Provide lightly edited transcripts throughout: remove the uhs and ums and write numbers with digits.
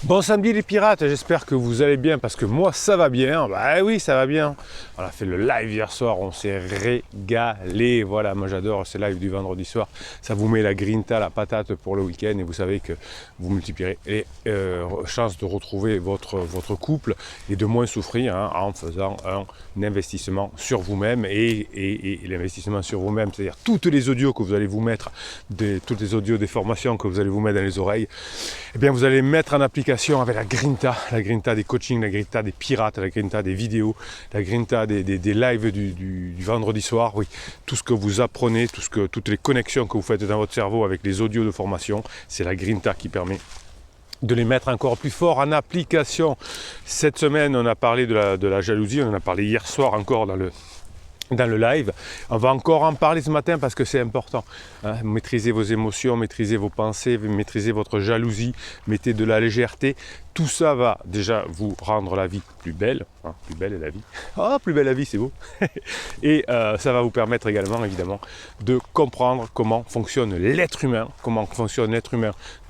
Bon samedi les pirates, j'espère que vous allez bien parce que moi ça va bien. Bah oui, ça va bien. On a fait le live hier soir, on s'est régalé. Voilà, moi j'adore ces lives du vendredi soir. Ça vous met la grinta, la patate pour le week-end et vous savez que vous multiplierez les chances de retrouver votre couple et de moins souffrir en faisant un investissement sur vous-même et l'investissement sur vous-même, c'est-à-dire toutes les audios que vous allez vous mettre, toutes les audios des formations que vous allez vous mettre dans les oreilles, eh bien vous allez mettre en application avec la grinta des coachings, la grinta des pirates, la grinta des vidéos, la grinta des lives du vendredi soir, oui, tout ce que vous apprenez, toutes les connexions que vous faites dans votre cerveau avec les audios de formation, c'est la grinta qui permet de les mettre encore plus fort en application. Cette semaine, on a parlé de la jalousie, on en a parlé hier soir encore dans le live. On va encore en parler ce matin parce que c'est important. Maîtrisez vos émotions, maîtrisez vos pensées, maîtrisez votre jalousie, mettez de la légèreté. Tout ça va déjà vous rendre la vie plus belle. Plus belle est la vie. Plus belle la vie, c'est beau. Et ça va vous permettre également, évidemment, de comprendre comment fonctionne l'être humain,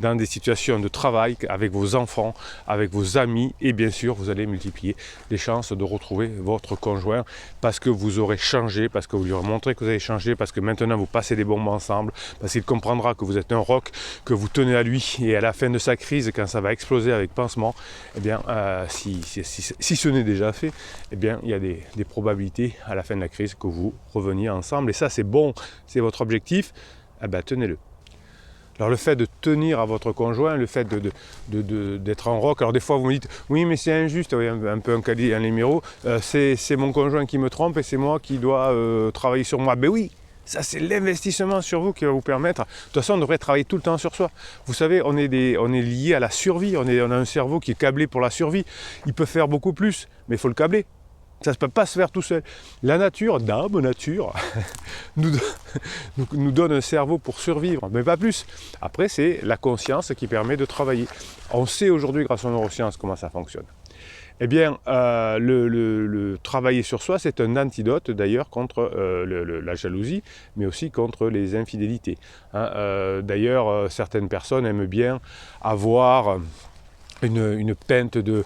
dans des situations de travail, avec vos enfants, avec vos amis. Et bien sûr, vous allez multiplier les chances de retrouver votre conjoint parce que vous aurez changé, parce que vous lui aurez montré que vous avez changé, parce que maintenant vous passez des bons moments ensemble, parce qu'il comprendra que vous êtes un roc, que vous tenez à lui, et à la fin de sa crise, quand ça va exploser avec pansement, eh bien, si ce n'est déjà fait, eh bien, il y a des probabilités à la fin de la crise que vous reveniez ensemble, et ça c'est bon, c'est votre objectif, eh bien, tenez-le. Alors le fait de tenir à votre conjoint, le fait d'être en rock, alors des fois vous me dites oui mais c'est injuste, oui, un peu un Calimero, c'est mon conjoint qui me trompe et c'est moi qui dois travailler sur moi. Ben oui, ça c'est l'investissement sur vous qui va vous permettre. De toute façon on devrait travailler tout le temps sur soi. Vous savez, on est lié à la survie, on a un cerveau qui est câblé pour la survie. Il peut faire beaucoup plus, mais il faut le câbler. Ça ne peut pas se faire tout seul. La nature, dame nature, nous donne un cerveau pour survivre, mais pas plus. Après, c'est la conscience qui permet de travailler. On sait aujourd'hui, grâce aux neurosciences, comment ça fonctionne. Eh bien, le travailler sur soi, c'est un antidote d'ailleurs contre la jalousie, mais aussi contre les infidélités. D'ailleurs, certaines personnes aiment bien avoir une peinte de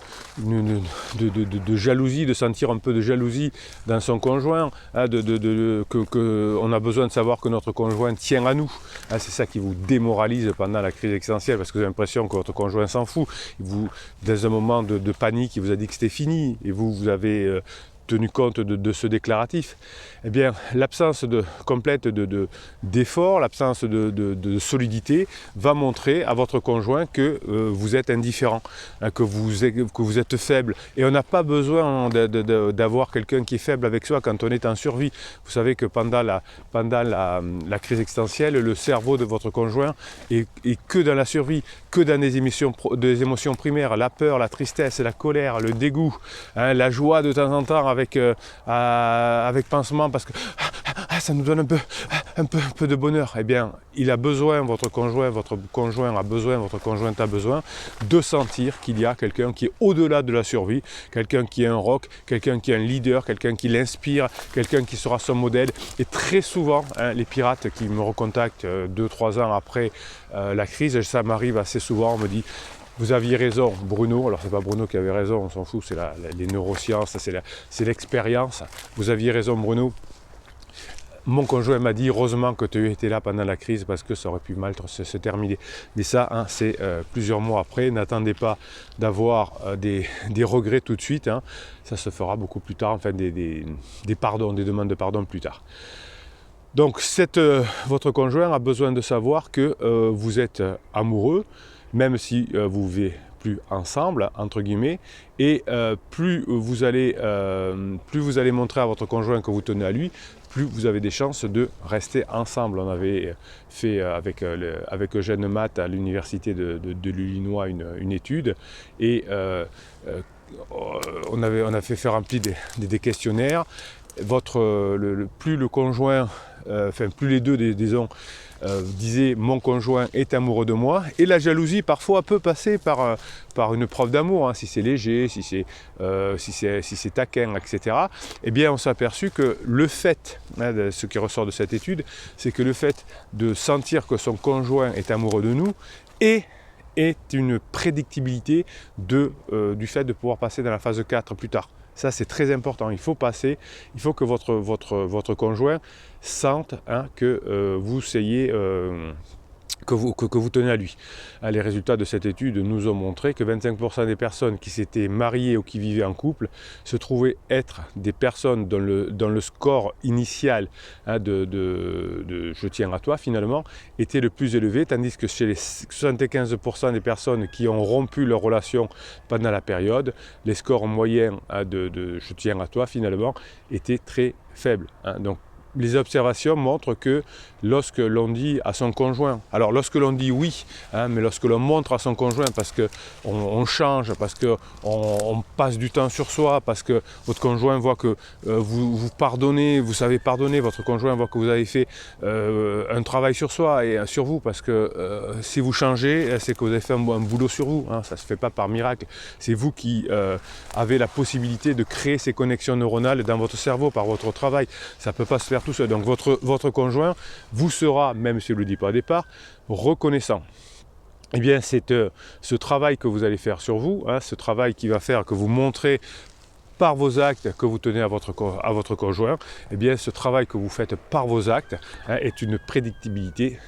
jalousie, de sentir un peu de jalousie dans son conjoint, on a besoin de savoir que notre conjoint tient à nous. C'est ça qui vous démoralise pendant la crise existentielle, parce que vous avez l'impression que votre conjoint s'en fout. Dans un moment de panique, il vous a dit que c'était fini, et vous avez tenu compte de ce déclaratif. Eh bien, l'absence complète d'effort, l'absence de solidité va montrer à votre conjoint que vous êtes indifférent, que vous êtes faible. Et on n'a pas besoin d'avoir quelqu'un qui est faible avec soi quand on est en survie. Vous savez que pendant la crise existentielle, le cerveau de votre conjoint est que dans la survie, que dans des émotions primaires, la peur, la tristesse, la colère, le dégoût, la joie de temps en temps avec pansement parce que ça nous donne un peu de bonheur. Eh bien, il a besoin, votre conjointe a besoin de sentir qu'il y a quelqu'un qui est au-delà de la survie, quelqu'un qui est un rock, quelqu'un qui est un leader, quelqu'un qui l'inspire, quelqu'un qui sera son modèle. Et très souvent, les pirates qui me recontactent 2-3 ans après la crise, ça m'arrive assez souvent, on me dit vous aviez raison, Bruno. Alors c'est pas Bruno qui avait raison, on s'en fout, c'est les neurosciences, c'est l'expérience. Vous aviez raison, Bruno. Mon conjoint m'a dit heureusement que tu étais là pendant la crise parce que ça aurait pu mal se terminer. Mais ça, c'est plusieurs mois après. N'attendez pas d'avoir des regrets tout de suite. Ça se fera beaucoup plus tard, enfin des demandes de pardon plus tard. Donc votre conjoint a besoin de savoir que vous êtes amoureux, même si vous vivez plus ensemble, entre guillemets, et plus vous allez montrer à votre conjoint que vous tenez à lui, plus vous avez des chances de rester ensemble. On avait fait avec Eugène Matt à l'université de l'Illinois une étude, et on a fait remplir des questionnaires. Plus le conjoint, plus les deux, disons, disaient mon conjoint est amoureux de moi, et la jalousie parfois peut passer par une preuve d'amour, si c'est léger, si c'est taquin, etc. Eh bien on s'est aperçu que le fait, ce qui ressort de cette étude, c'est que le fait de sentir que son conjoint est amoureux de nous est est une prédictibilité du fait de pouvoir passer dans la phase 4 plus tard. Ça, c'est très important. Il faut que votre conjoint sente que vous ayez... que vous tenez à lui. Les résultats de cette étude nous ont montré que 25% des personnes qui s'étaient mariées ou qui vivaient en couple se trouvaient être des personnes dont le score initial de je tiens à toi finalement était le plus élevé, tandis que chez les 75% des personnes qui ont rompu leur relation pendant la période, les scores moyens de je tiens à toi finalement étaient très faibles. Donc les observations montrent que lorsque l'on dit à son conjoint, alors lorsque l'on dit oui, mais lorsque l'on montre à son conjoint parce qu'on change, parce qu'on passe du temps sur soi, parce que votre conjoint voit que vous pardonnez, vous savez pardonner, votre conjoint voit que vous avez fait un travail sur soi et sur vous, parce que si vous changez, c'est que vous avez fait un boulot sur vous, ça ne se fait pas par miracle, c'est vous qui avez la possibilité de créer ces connexions neuronales dans votre cerveau par votre travail, ça ne peut pas se faire tout seul. Donc votre conjoint vous sera, même si je ne le dis pas au départ, reconnaissant. Eh bien, c'est ce travail que vous allez faire sur vous, ce travail qui va faire que vous montrez par vos actes que vous tenez à votre conjoint, eh bien, ce travail que vous faites par vos actes est une prédictibilité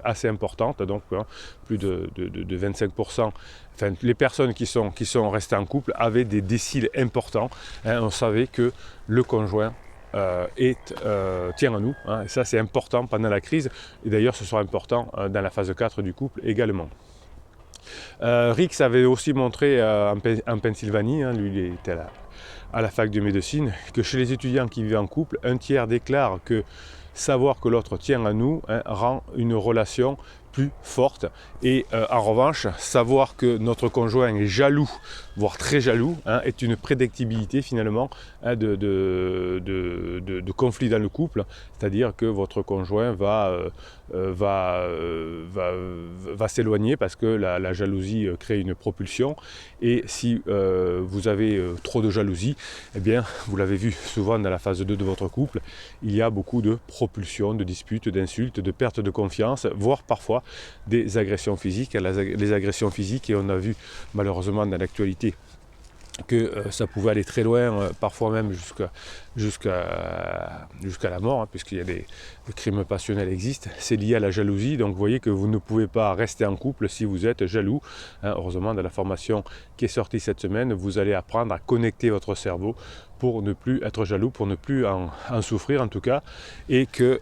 assez importante, donc plus de 25%. Enfin, les personnes qui sont restées en couple avaient des déciles importants. On savait que le conjoint tient à nous, et ça c'est important pendant la crise, et d'ailleurs ce sera important dans la phase 4 du couple également. Rix avait aussi montré en Pennsylvanie, lui il était à la fac de médecine, que chez les étudiants qui vivent en couple, un tiers déclare que savoir que l'autre tient à nous rend une relation plus forte, et en revanche savoir que notre conjoint est jaloux, voire très jaloux, est une prédictibilité finalement de conflit dans le couple, c'est-à-dire que votre conjoint va s'éloigner parce que la jalousie crée une propulsion, et si vous avez trop de jalousie, eh bien vous l'avez vu souvent dans la phase 2 de votre couple, il y a beaucoup de propulsion, de disputes, d'insultes, de perte de confiance, voire parfois des agressions physiques. Les agressions physiques, et on a vu malheureusement dans l'actualité que ça pouvait aller très loin, parfois même jusqu'à la mort, puisqu'il y a des crimes passionnels existent, c'est lié à la jalousie. Donc vous voyez que vous ne pouvez pas rester en couple si vous êtes jaloux. Heureusement, dans la formation qui est sortie cette semaine, vous allez apprendre à connecter votre cerveau pour ne plus être jaloux, pour ne plus en souffrir en tout cas, et que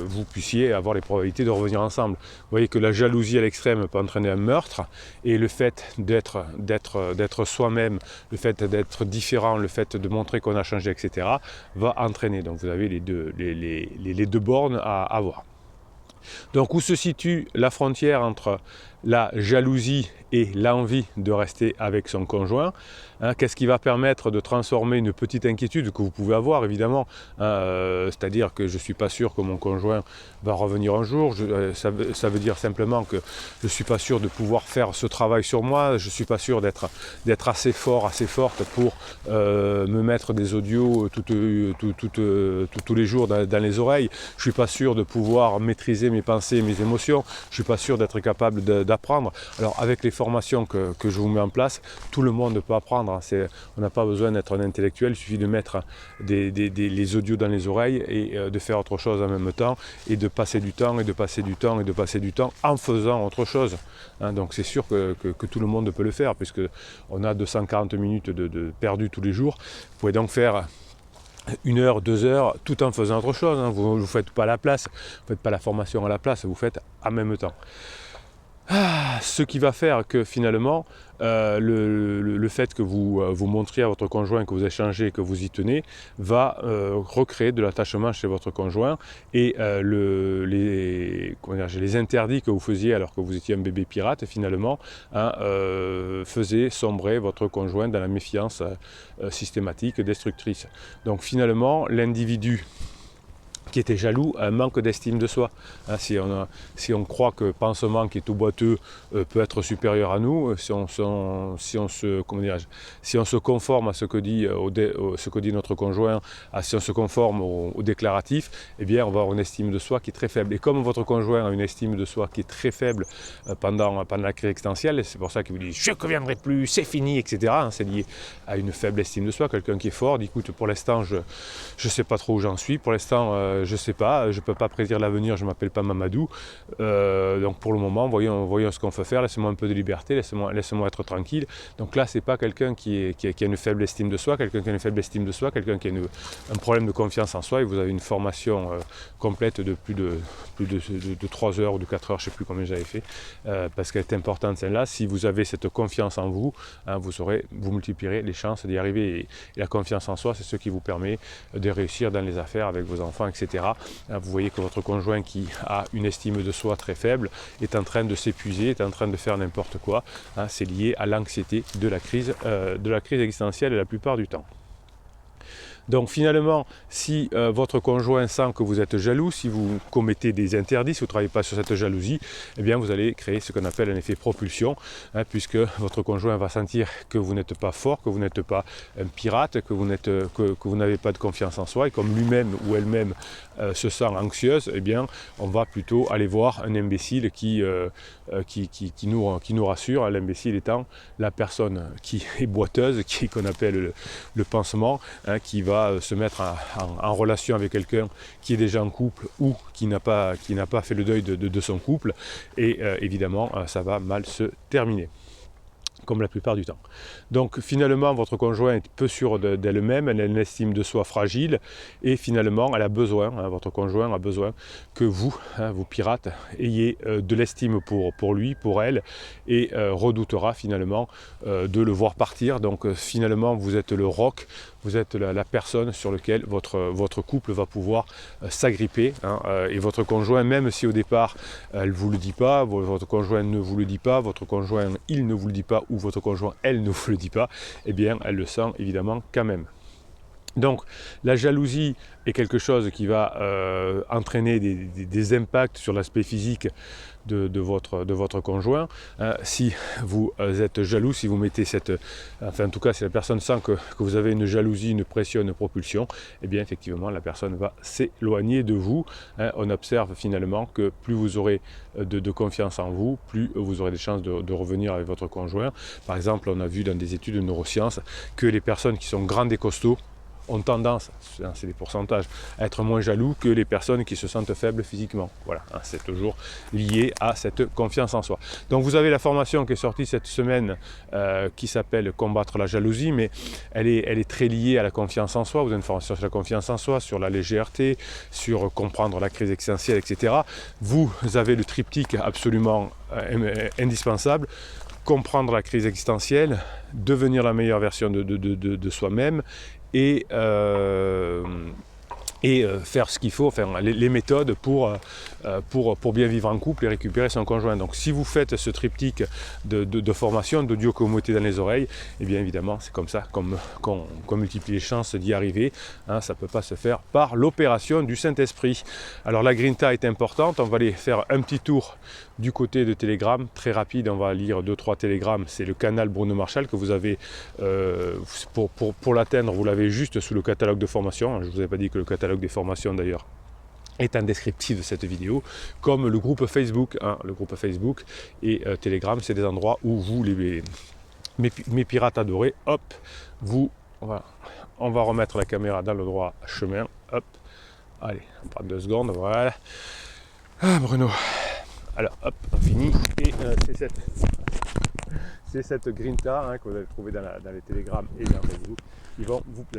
vous puissiez avoir les probabilités de revenir ensemble. Vous voyez que la jalousie à l'extrême peut entraîner un meurtre, et le fait d'être soi-même, le fait d'être différent, le fait de montrer qu'on a changé, etc., va entraîner. Donc vous avez les deux bornes à avoir. Donc où se situe la frontière entre la jalousie et l'envie de rester avec son conjoint? Qu'est-ce qui va permettre de transformer une petite inquiétude que vous pouvez avoir évidemment, c'est-à-dire que je ne suis pas sûr que mon conjoint va revenir un jour, ça veut dire simplement que je ne suis pas sûr de pouvoir faire ce travail sur moi, je ne suis pas sûr d'être assez fort, assez forte pour me mettre des audios tous les jours dans les oreilles, je ne suis pas sûr de pouvoir maîtriser mes pensées, mes émotions, je ne suis pas sûr d'être capable d'apprendre. Alors avec les formations que je vous mets en place, tout le monde peut apprendre. On n'a pas besoin d'être un intellectuel, il suffit de mettre les audios dans les oreilles et de faire autre chose en même temps, et de passer du temps, et de passer du temps, et de passer du temps en faisant autre chose. Donc c'est sûr que tout le monde peut le faire, puisque on a 240 minutes de perdu tous les jours. Vous pouvez donc faire 1 heure, 2 heures, tout en faisant autre chose. Vous ne faites pas la place, vous ne faites pas la formation à la place, vous faites en même temps. Ce qui va faire que finalement, le fait que vous montriez à votre conjoint que vous échangez, que vous y tenez, va recréer de l'attachement chez votre conjoint, et les interdits que vous faisiez alors que vous étiez un bébé pirate, finalement, faisaient sombrer votre conjoint dans la méfiance systématique, destructrice. Donc finalement, l'individu qui était jaloux, un manque d'estime de soi. Hein, si on croit que pansement qui est tout boiteux peut être supérieur à nous, si on se conforme à ce que dit, ce que dit notre conjoint, si on se conforme au déclaratif, eh bien on va avoir une estime de soi qui est très faible. Et comme votre conjoint a une estime de soi qui est très faible pendant la crise existentielle, c'est pour ça qu'il vous dit « je ne reviendrai plus, c'est fini », etc. Hein, c'est lié à une faible estime de soi. Quelqu'un qui est fort dit « écoute, pour l'instant, je ne sais pas trop où j'en suis, pour l'instant, je ne sais pas, je ne peux pas prédire l'avenir, je ne m'appelle pas Mamadou, donc pour le moment, voyons ce qu'on peut faire, laissez-moi un peu de liberté, laissez-moi être tranquille ». Donc là, ce n'est pas quelqu'un qui a une faible estime de soi, quelqu'un qui a une faible estime de soi, quelqu'un qui a un problème de confiance en soi, et vous avez une formation complète de plus de 3 heures ou de 4 heures, je ne sais plus combien j'avais fait, parce qu'elle est importante celle-là. Si vous avez cette confiance en vous, hein, vous multiplierez les chances d'y arriver, et la confiance en soi, c'est ce qui vous permet de réussir dans les affaires avec vos enfants, etc. Vous voyez que votre conjoint qui a une estime de soi très faible est en train de s'épuiser, est en train de faire n'importe quoi. Hein, c'est lié à l'anxiété de la crise existentielle la plupart du temps. Donc finalement, si votre conjoint sent que vous êtes jaloux, si vous commettez des interdits, si vous ne travaillez pas sur cette jalousie, eh bien vous allez créer ce qu'on appelle un effet propulsion, hein, puisque votre conjoint va sentir que vous n'êtes pas fort, que vous n'êtes pas un pirate, que vous n'avez pas de confiance en soi, et comme lui-même ou elle-même se sent anxieuse, eh bien on va plutôt aller voir un imbécile qui nous rassure, l'imbécile étant la personne qui est boiteuse, qu'on appelle le pansement, hein, qui va se mettre en relation avec quelqu'un qui est déjà en couple ou qui n'a pas fait le deuil de son couple, et évidemment ça va mal se terminer, comme la plupart du temps. Donc finalement, votre conjoint est peu sûr d'elle-même, elle a une estime de soi fragile, et finalement, elle a besoin, hein, votre conjoint a besoin que vous, hein, vous pirates, ayez de l'estime pour lui, pour elle, et redoutera finalement de le voir partir. Donc finalement, vous êtes le roc, vous êtes la personne sur laquelle votre couple va pouvoir s'agripper, hein, et votre conjoint, même si au départ elle ne vous le dit pas, votre conjoint ne vous le dit pas, votre conjoint il ne vous le dit pas, ou votre conjoint elle ne vous le dit pas, eh bien elle le sent évidemment quand même. Donc la jalousie est quelque chose qui va entraîner des impacts sur l'aspect physique de votre conjoint. Si vous êtes jaloux, si vous mettez enfin en tout cas si la personne sent que vous avez une jalousie, une pression, une propulsion, eh bien effectivement la personne va s'éloigner de vous. On observe finalement que plus vous aurez de confiance en vous, plus vous aurez des chances de revenir avec votre conjoint. Par exemple, on a vu dans des études de neurosciences que les personnes qui sont grandes et costauds ont tendance, c'est des pourcentages, à être moins jaloux que les personnes qui se sentent faibles physiquement. Voilà, hein, c'est toujours lié à cette confiance en soi. Donc vous avez la formation qui est sortie cette semaine qui s'appelle Combattre la jalousie, mais elle est très liée à la confiance en soi. Vous avez une formation sur la confiance en soi, sur la légèreté, sur comprendre la crise existentielle, etc. Vous avez le triptyque absolument indispensable: comprendre la crise existentielle, devenir la meilleure version de soi-même, et faire ce qu'il faut, faire les méthodes pour bien vivre en couple et récupérer son conjoint. Donc si vous faites ce triptyque de formation, d'audio que vous mettez dans les oreilles, et bien évidemment c'est comme ça qu'on multiplie les chances d'y arriver, hein. Ça ne peut pas se faire par l'opération du Saint-Esprit. Alors la Grinta est importante, on va aller faire un petit tour du côté de Telegram, très rapide, on va lire 2-3 télégrammes. C'est le canal Bruno Marchal que vous avez, pour l'atteindre, vous l'avez juste sous le catalogue de formation. Je ne vous avais pas dit que le catalogue des formations d'ailleurs est un descriptif de cette vidéo, comme le groupe Facebook, hein. Le groupe Facebook et Telegram, c'est des endroits où vous, mes pirates adorés, hop, voilà. On va remettre la caméra dans le droit chemin, hop, allez, on prend 2 secondes, voilà. Ah Bruno, alors hop, on finit, et c'est cette Grinta, hein, que vous allez trouver dans les télégrammes et dans Facebook, le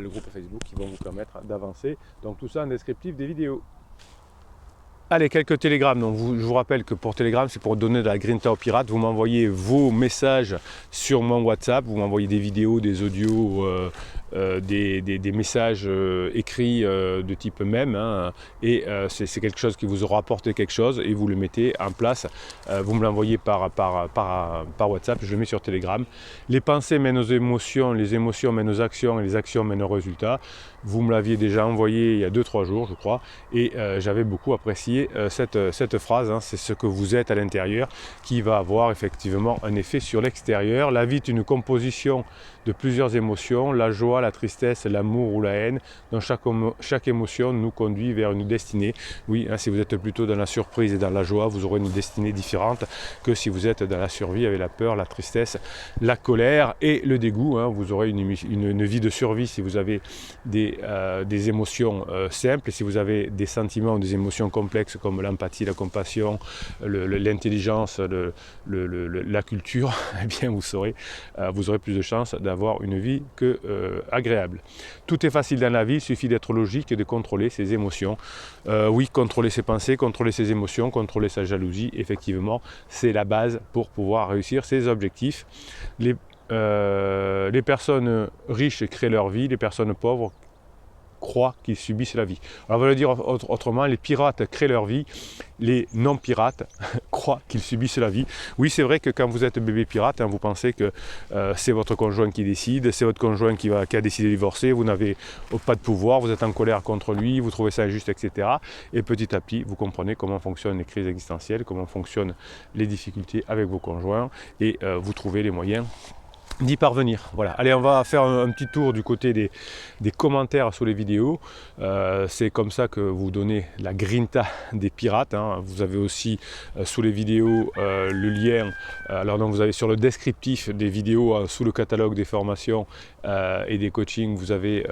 groupe Facebook, qui vont vous permettre d'avancer. Donc tout ça en descriptif des vidéos. Allez, quelques télégrammes. Donc, je vous rappelle que pour Telegram, c'est pour donner de la Grinta aux pirates. Vous m'envoyez vos messages sur mon WhatsApp, vous m'envoyez des vidéos, des audios, des messages écrits de type mème, hein, et c'est quelque chose qui vous aura apporté quelque chose et vous le mettez en place. Vous me l'envoyez par WhatsApp, je le mets sur Telegram. Les pensées mènent aux émotions, les émotions mènent aux actions et les actions mènent aux résultats. Vous me l'aviez déjà envoyé il y a 2-3 jours, je crois, et j'avais beaucoup apprécié cette phrase, hein. C'est ce que vous êtes à l'intérieur qui va avoir effectivement un effet sur l'extérieur. La vie est une composition de plusieurs émotions, la joie, la tristesse, l'amour ou la haine. Donc chaque émotion nous conduit vers une destinée. Oui, hein, si vous êtes plutôt dans la surprise et dans la joie, vous aurez une destinée différente que si vous êtes dans la survie avec la peur, la tristesse, la colère et le dégoût, hein. Vous aurez une vie de survie si vous avez des émotions simples, et si vous avez des sentiments ou des émotions complexes comme l'empathie, la compassion, l'intelligence, la culture, eh bien vous aurez plus de chances d'avoir une vie agréable. Tout est facile dans la vie, il suffit d'être logique et de contrôler ses émotions. Oui, contrôler ses pensées, contrôler ses émotions, contrôler sa jalousie, effectivement, c'est la base pour pouvoir réussir ses objectifs. Les personnes riches créent leur vie, les personnes pauvres croient qu'ils subissent la vie. Alors on va le dire autrement, les pirates créent leur vie, les non-pirates croient qu'ils subissent la vie. Oui, c'est vrai que quand vous êtes bébé pirate, hein, vous pensez que c'est votre conjoint qui décide, c'est votre conjoint qui a décidé de divorcer, vous n'avez pas de pouvoir, vous êtes en colère contre lui, vous trouvez ça injuste, etc. Et petit à petit, vous comprenez comment fonctionnent les crises existentielles, comment fonctionnent les difficultés avec vos conjoints, et vous trouvez les moyens d'y parvenir. Voilà. Allez, on va faire un petit tour du côté des commentaires sous les vidéos. C'est comme ça que vous donnez la grinta des pirates, hein. Vous avez aussi sous les vidéos le lien. Alors donc vous avez sur le descriptif des vidéos, sous le catalogue des formations et des coachings, vous avez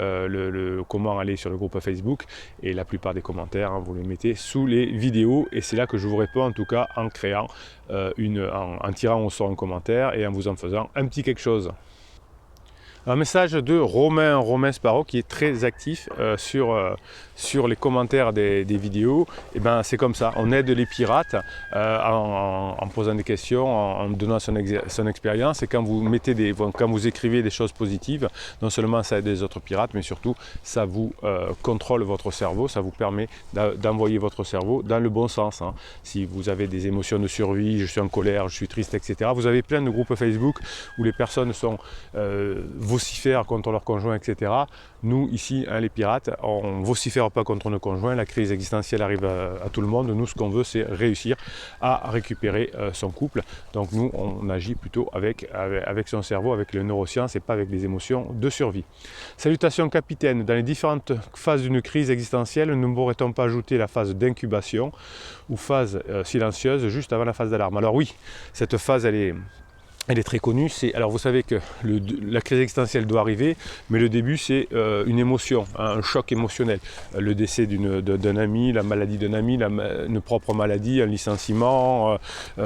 comment aller sur le groupe Facebook, et la plupart des commentaires, hein, vous les mettez sous les vidéos, et c'est là que je vous réponds, en tout cas en créant en tirant au sort un commentaire et en vous en faisant un petit quelque chose. Un message de Romain Sparrow, qui est très actif sur les commentaires des vidéos. Et ben c'est comme ça, on aide les pirates en posant des questions, en donnant son expérience, et quand vous écrivez des choses positives, non seulement ça aide les autres pirates, mais surtout ça vous contrôle votre cerveau, ça vous permet d'envoyer votre cerveau dans le bon sens, hein. Si vous avez des émotions de survie, je suis en colère, je suis triste, etc. Vous avez plein de groupes Facebook où les personnes sont vocifèrent contre leur conjoint, etc. Nous, ici, hein, les pirates, on ne vocifère pas contre nos conjoints. La crise existentielle arrive à tout le monde. Nous, ce qu'on veut, c'est réussir à récupérer son couple. Donc nous, on agit plutôt avec son cerveau, avec les neurosciences, et pas avec les émotions de survie. Salutations capitaine. Dans les différentes phases d'une crise existentielle, ne pourrait-on pas ajouter la phase d'incubation ou phase silencieuse juste avant la phase d'alarme? Alors oui, cette phase, elle est très connue. Alors vous savez que la crise existentielle doit arriver, mais le début c'est une émotion, hein, un choc émotionnel. Le décès d'un ami, la maladie d'un ami, une propre maladie, un licenciement,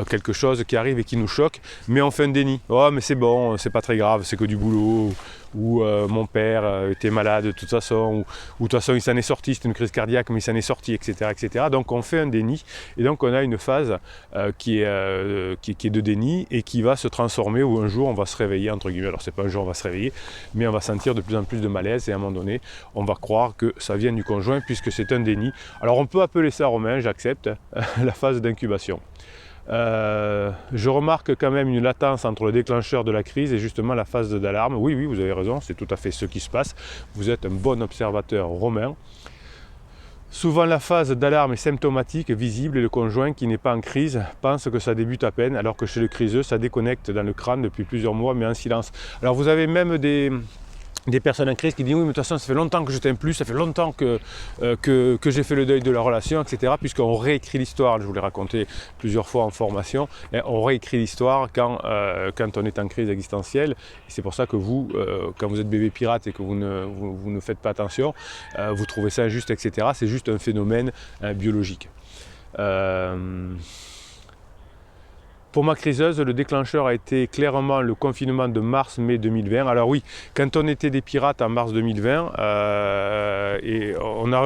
quelque chose qui arrive et qui nous choque, mais on fait un déni. Oh mais c'est bon, c'est pas très grave, c'est que du boulot. Ou mon père était malade de toute façon, ou de toute façon il s'en est sorti, c'était une crise cardiaque mais il s'en est sorti, etc., etc. Donc on fait un déni, et donc on a une phase qui est de déni, et qui va se transformer, où un jour on va se réveiller, entre guillemets. Alors c'est pas un jour on va se réveiller, mais on va sentir de plus en plus de malaise, et à un moment donné on va croire que ça vient du conjoint puisque c'est un déni. Alors on peut appeler ça, Romain, j'accepte, la phase d'incubation. Je remarque quand même une latence entre le déclencheur de la crise et justement la phase d'alarme. Oui, vous avez raison, c'est tout à fait ce qui se passe. Vous êtes un bon observateur, Romain. Souvent la phase d'alarme est symptomatique, visible, et le conjoint qui n'est pas en crise pense que ça débute à peine, alors que chez le criseux ça déconnecte dans le crâne depuis plusieurs mois, mais en silence. Alors vous avez même des personnes en crise qui disent oui, mais de toute façon ça fait longtemps que je t'aime plus, ça fait longtemps que j'ai fait le deuil de la relation, etc. Puisqu'on réécrit l'histoire, je vous l'ai raconté plusieurs fois en formation, on réécrit l'histoire quand on est en crise existentielle. C'est pour ça que vous, quand vous êtes bébé pirate et que vous ne faites pas attention, vous trouvez ça injuste, etc. C'est juste un phénomène biologique. Pour ma criseuse, le déclencheur a été clairement le confinement de mars-mai 2020. Alors oui, quand on était des pirates en mars 2020, et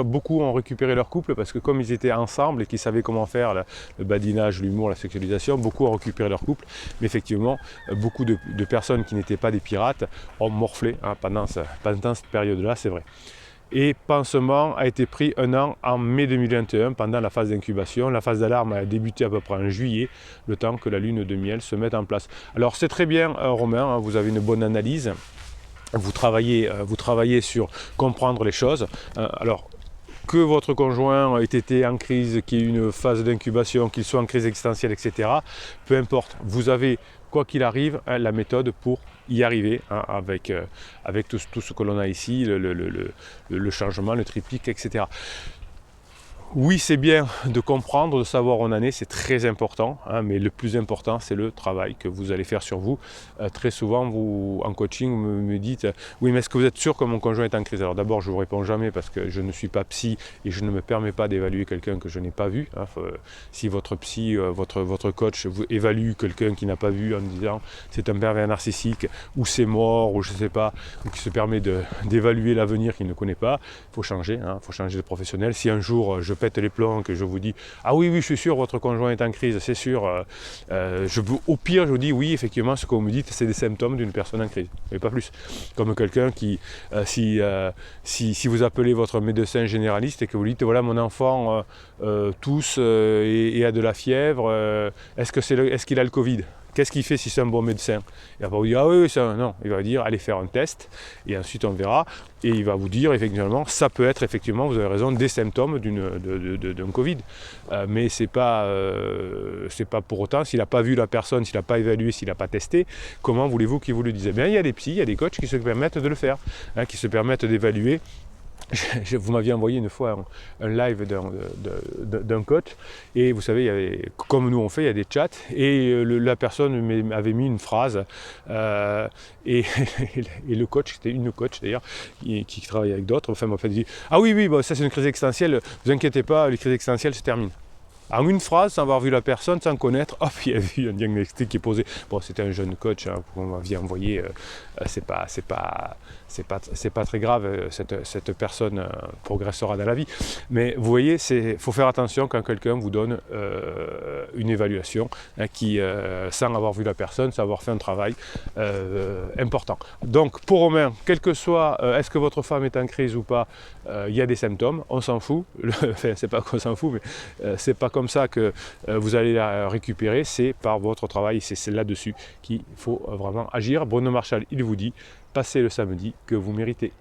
beaucoup ont récupéré leur couple parce que comme ils étaient ensemble et qu'ils savaient comment faire le badinage, l'humour, la sexualisation, beaucoup ont récupéré leur couple. Mais effectivement, beaucoup de personnes qui n'étaient pas des pirates ont morflé pendant cette période-là, c'est vrai. Et pansement a été pris 1 an en mai 2021 pendant la phase d'incubation. La phase d'alarme a débuté à peu près en juillet, le temps que la lune de miel se mette en place. Alors c'est très bien Romain, vous avez une bonne analyse, vous travaillez sur comprendre les choses. Alors que votre conjoint ait été en crise, qu'il y ait une phase d'incubation, qu'il soit en crise existentielle, etc., peu importe, vous avez, quoi qu'il arrive, la méthode pour y arriver, avec tout ce que l'on a ici, le changement, le triptyque, etc. Oui, c'est bien de comprendre, de savoir où on en est, c'est très important, mais le plus important, c'est le travail que vous allez faire sur vous. Très souvent, vous, en coaching, vous me dites « Oui, mais est-ce que vous êtes sûr que mon conjoint est en crise ?» Alors d'abord, je ne vous réponds jamais parce que je ne suis pas psy et je ne me permets pas d'évaluer quelqu'un que je n'ai pas vu. Si votre psy, votre coach vous évalue quelqu'un qui n'a pas vu en disant « C'est un pervers narcissique » ou « C'est mort » ou je ne sais pas, ou qui se permet d'évaluer l'avenir qu'il ne connaît pas, il faut changer, faut changer de professionnel. Si un jour, je pète les plombs, que je vous dis ah oui je suis sûr votre conjoint est en crise, c'est sûr, au pire je vous dis oui effectivement ce que vous me dites c'est des symptômes d'une personne en crise, mais pas plus. Comme quelqu'un qui si vous appelez votre médecin généraliste et que vous dites voilà mon enfant tousse et a de la fièvre, est-ce qu'il a le Covid? Qu'est-ce qu'il fait si c'est un bon médecin? Il va pas vous dire ah oui, ça, non, il va dire allez faire un test et ensuite on verra et il va vous dire effectivement ça peut être effectivement, vous avez raison, des symptômes d'un Covid, mais c'est pas pour autant s'il n'a pas vu la personne, s'il n'a pas évalué, s'il n'a pas testé, comment voulez-vous qu'il vous le dise? Eh bien il y a des psys, il y a des coachs qui se permettent de le faire, qui se permettent d'évaluer. Vous m'aviez envoyé une fois un live d'un coach et vous savez, comme nous on fait, il y a des chats et la personne avait mis une phrase et le coach, c'était une coach d'ailleurs qui travaille avec d'autres, enfin il dit ah oui bon, ça c'est une crise existentielle, vous inquiétez pas, les crises existentielles se terminent. En une phrase, sans avoir vu la personne, sans connaître, hop, il y a eu un diagnostic qui est posé. Bon, c'était un jeune coach, qu'on m'avait envoyé, c'est pas très grave, cette personne progressera dans la vie. Mais vous voyez, faut faire attention quand quelqu'un vous donne une évaluation sans avoir vu la personne, sans avoir fait un travail important. Donc, pour Romain, quel que soit, est-ce que votre femme est en crise ou pas, il y a des symptômes, on s'en fout. Enfin, c'est pas qu'on s'en fout, mais c'est pas comme ça que vous allez la récupérer, c'est par votre travail, c'est là-dessus qu'il faut vraiment agir. Bruno Marchal, il vous dit, passez le samedi que vous méritez.